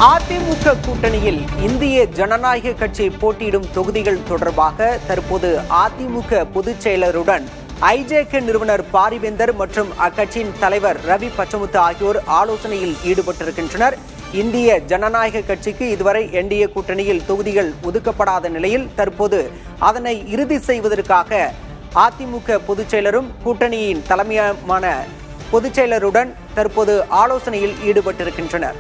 அதிமுக கூட்டணியில் இந்திய ஜனநாயக கட்சி போட்டியிடும் தொகுதிகள் தொடர்பாக தற்போது அதிமுக பொதுச் செயலருடன் ஐஜேகே நிறுவனர் பாரிவேந்தர் மற்றும் அக்கட்சியின் தலைவர் ரவி பச்சமுத்து ஆகியோர் ஆலோசனையில் ஈடுபட்டிருக்கின்றனர். இந்திய ஜனநாயக கட்சிக்கு இதுவரை என்டிஏ கூட்டணியில் தொகுதிகள் ஒதுக்கப்படாத நிலையில் தற்போது அதனை இறுதி செய்வதற்காக அதிமுக பொதுச் செயலரும் கூட்டணியின் தலைமையான பொதுச் செயலருடன் தற்போது ஆலோசனையில் ஈடுபட்டிருக்கின்றனர்.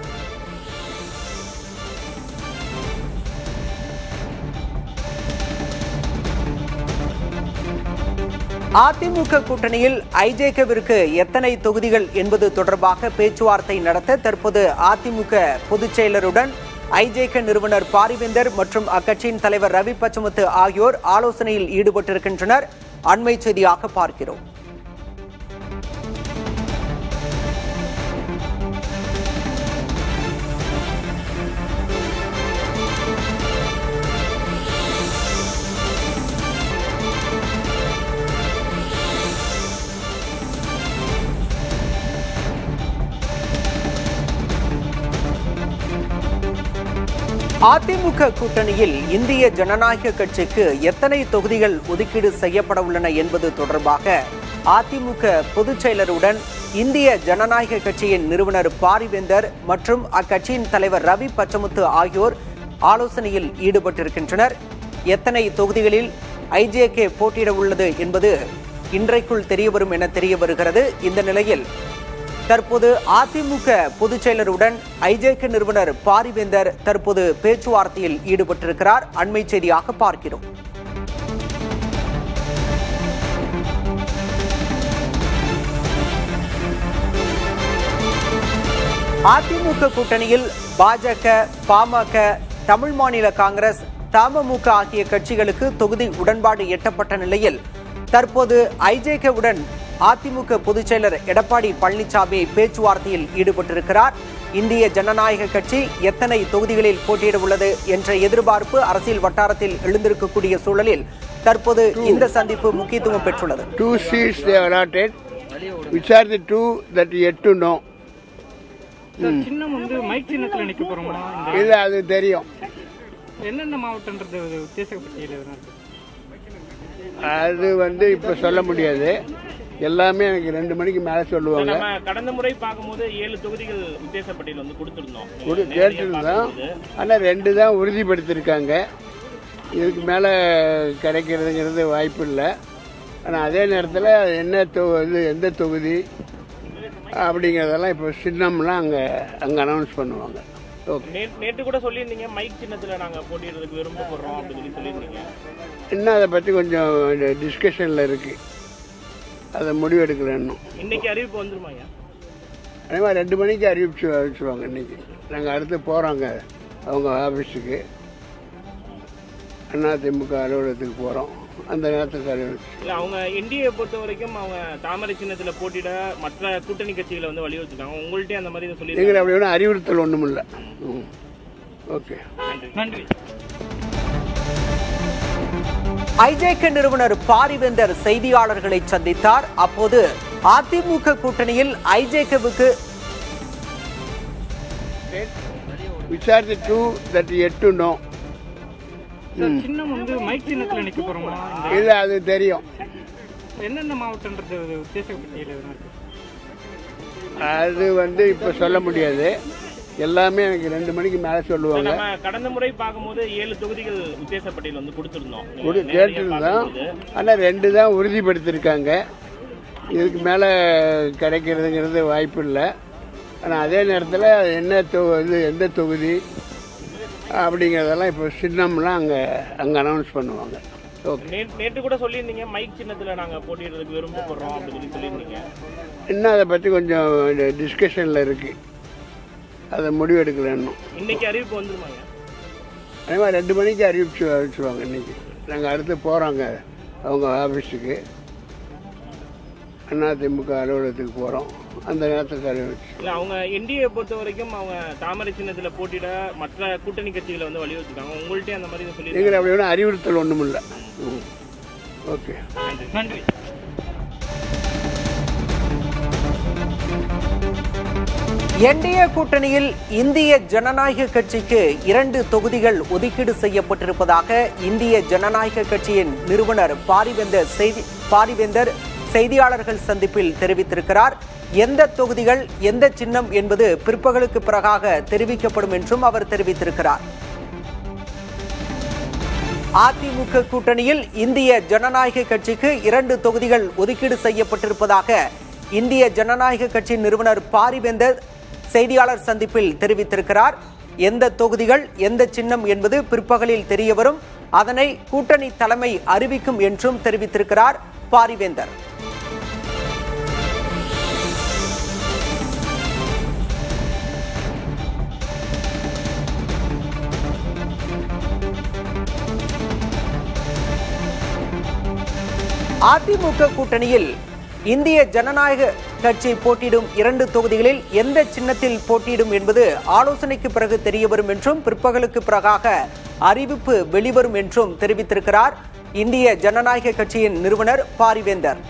அதிமுக கூட்டணியில் ஐஜேகேவிற்கு எத்தனை தொகுதிகள் என்பது தொடர்பாக பேச்சுவார்த்தை நடத்த தற்போது அதிமுக பொதுச் செயலருடன் ஐஜேகே நிறுவனர் பாரிவேந்தர் மற்றும் அக்கட்சியின் தலைவர் ரவி பச்சமுத்து ஆகியோர் ஆலோசனையில் ஈடுபட்டிருக்கின்றனர். அண்மை செய்தியாக பார்க்கிறோம். அதிமுக கூட்டணியில் இந்திய ஜனநாயக கட்சிக்கு எத்தனை தொகுதிகள் ஒதுக்கீடு செய்யப்பட உள்ளன என்பது தொடர்பாக அதிமுக பொதுச் செயலருடன் இந்திய ஜனநாயக கட்சியின் நிறுவனர் பாரிவேந்தர் மற்றும் அக்கட்சியின் தலைவர் ரவி பச்சமுத்து ஆகியோர் ஆலோசனையில் ஈடுபட்டிருக்கின்றனர். எத்தனை தொகுதிகளில் ஐஜேகே போட்டியிட உள்ளது என்பது இன்றைக்குள் தெரியவரும் என தெரிய வருகிறது. இந்த நிலையில் தற்போது அதிமுக பொதுச் செயலருடன் ஐஜேகே நிறுவனர் பாரிவேந்தர் தற்போது பேச்சுவார்த்தையில் ஈடுபட்டிருக்கிறார். அண்மை செய்தியாக பார்க்கிறோம். அதிமுக கூட்டணியில் பாஜக, பாமக, தமிழ் மாநில காங்கிரஸ், தமுக ஆகிய கட்சிகளுக்கு தொகுதி உடன்பாடு எட்டப்பட்ட நிலையில் தற்போது ஐஜேகேவுடன் அதிமுக பொதுச் செயலர் எடப்பாடி பழனிசாமி பேச்சுவார்த்தையில் ஈடுபட்டிருக்கிறார். இந்திய ஜனநாயக கட்சி எத்தனை தொகுதிகளில் போட்டியிட உள்ளது என்ற எதிர்பார்ப்பு அரசியல் வட்டாரத்தில் எழுந்திருக்கக்கூடிய சூழலில் தற்போது இந்த சந்திப்பு முக்கியத்துவம் பெற்றுள்ளது. 2 seats they allotted, which are the 2 that yet to know. சின்னம் வந்து மைக் சின்னத்துல நிக்க போறோமா? இல்ல, அது தெரியும். என்னென்ன மாவட்டம்ன்றது உத்தேசப்பட்டியல அது இப்ப சொல்ல முடியாது. எல்லாமே எனக்கு 2 மணிக்கு மேல சொல்லுவாங்க. கடந்த முறை பார்க்கும்போது 7 தொகுதிகள் உத்தேசப்பட்டியல் வந்து கொடுத்திருந்தோம், கேட்டிருந்தோம். ஆனா 2 தான் உறுதிப்படுத்திருக்காங்க. இதுக்கு மேல கிடைக்கிறதுங்கிறது வாய்ப்பு இல்லை. ஆனா அதே நேரத்தில் என்ன எந்த தொகுதி அப்படிங்கறதெல்லாம் இப்ப சின்னம்லாம் அங்க அனௌன்ஸ் பண்ணுவாங்க. நேற்று கூட சொல்லியிருந்தீங்க மைக் சின்னத்துல நாங்க போட்டியிடுறதுக்கு விரும்பப்படுறோம் அப்படின்னு சொல்லியிருந்தீங்க. இன்னும் அதை பத்தி கொஞ்சம் டிஸ்கஷன்ல இருக்கு. அதை முடிவெடுக்கல இன்னும். இன்னைக்கு அறிவிப்பு வந்துருமாங்க? அதே மாதிரி 2 மணிக்கு அறிவிச்சுருவாங்க. இன்னைக்கு நாங்கள் அடுத்து போகிறோங்க அவங்க ஆஃபீஸுக்கு, அதிமுக அலுவலகத்துக்கு போகிறோம். அந்த நேரத்துக்கு அறிவிச்சு இல்லை, அவங்க என்டிஏ பொறுத்த வரைக்கும் அவங்க தாமரை சின்னத்தில் போட்டியிட மற்ற கூட்டணி கட்சிகளை வந்து வலியுறுத்திருக்காங்க. உங்கள்கிட்ட அந்த மாதிரி சொல்லி நீங்கள் அப்படி ஒன்றும் அறிவுறுத்தல் ஒன்றும் இல்லை. ஓகே, நன்றி. ஐஜேகே நிறுவனர் பாரிவேந்தர் செய்தியாளர்களை சந்தித்தார். அப்போது அதிமுக கூட்டணியில் ஐஜேகேவுக்கு சின்னம் வந்து மைக் சின்னத்துல நிக்க போறோமா? இல்ல, அது தெரியும். என்னென்ன மாவட்டம்ன்றது உத்தேசப்பட்டியல அது இப்ப சொல்ல முடியாது. எல்லாமே எனக்கு 2 மணிக்கு மேல சொல்லுவாங்க. கடந்த முறை பார்க்கும்போது 7 தொகுதிகள் உத்தேசப்பட்டியல் வந்து கொடுத்திருந்தோம், கேட்டிருந்தோம். ஆனா 2 தான் உறுதிப்படுத்திருக்காங்க. இதுக்கு மேல கிடைக்கிறதுங்கிறது வாய்ப்பு இல்லை. ஆனா அதே நேரத்தில் என்ன எந்த தொகுதி அப்படிங்கறதெல்லாம் இப்ப சின்னம்லாம் அங்க அனௌன்ஸ் பண்ணுவாங்க. நேற்று கூட சொல்லியிருந்தீங்க மைக் சின்னத்துல நாங்க போட்டியிடுறதுக்கு விரும்பப்படுறோம் அப்படின்னு சொல்லியிருந்தீங்க. இன்னும் அதை பத்தி கொஞ்சம் டிஸ்கஷன்ல இருக்கு. அதை முடிவெடுக்கல இன்னும். இன்னைக்கு அறிவிப்பு வந்துருமாங்க? அதே மாதிரி 2 மணிக்கு அறிவிச்சுருவாங்க. இன்னைக்கு நாங்கள் அடுத்து போகிறோங்க அவங்க ஆஃபீஸுக்கு, அதிமுக அலுவலகத்துக்கு போகிறோம். அந்த நேரத்துக்கு அறிவிச்சு இல்ல அவங்க என்டிஏ பொறுத்த வரைக்கும் அவங்க தாமரை சின்னத்துல போட்டியிட மற்ற கூட்டணி கட்சிகளை வந்து வலியுறுத்திருக்காங்க. உங்கள்கிட்ட அந்த மாதிரி சொல்லி நீங்கள் அப்படி ஒன்றும் அறிவுறுத்தல் ஒன்றும் இல்லை. ஓகே, நன்றி. என்டிஏ கூட்டணியில் இந்திய ஜனநாயக கட்சிக்கு 2 தொகுதிகள் ஒதுக்கீடு செய்யப்பட்டிருப்பதாக இந்திய ஜனநாயக கட்சியின் நிறுவனர் பாரிவேந்தர் செய்தியாளர்கள் சந்திப்பில் தெரிவித்திருக்கிறார். எந்த தொகுதிகள் எந்த சின்னம் என்பது பிற்பகலுக்கு பிறகாக தெரிவிக்கப்படும் என்றும் அவர் தெரிவித்திருக்கிறார். அதிமுக கூட்டணியில் இந்திய ஜனநாயக கட்சிக்கு 2 தொகுதிகள் ஒதுக்கீடு செய்யப்பட்டிருப்பதாக இந்திய ஜனநாயக கட்சியின் நிறுவனர் பாரிவேந்தர் செய்தியாளர் சந்திப்பில் தெரிவித்திருக்கிறார். எந்த தொகுதிகள் எந்த சின்னம் என்பது பிற்பகலில் தெரியவரும், அதனை கூட்டணி தலைமை அறிவிக்கும் என்றும் தெரிவித்திருக்கிறார் பாரிவேந்தர். அதிமுக கூட்டணியில் இந்திய ஜனநாயக கட்சி போட்டியிடும் 2 தொகுதிகளில் எந்த சின்னத்தில் போட்டியிடும் என்பது ஆலோசனைக்கு பிறகு தெரியவரும் என்றும் பிற்பகலுக்கு பிறகாக அறிவிப்பு வெளிவரும் என்றும் தெரிவித்திருக்கிறார் இந்திய ஜனநாயக கட்சியின் நிறுவனர் பாரிவேந்தர்.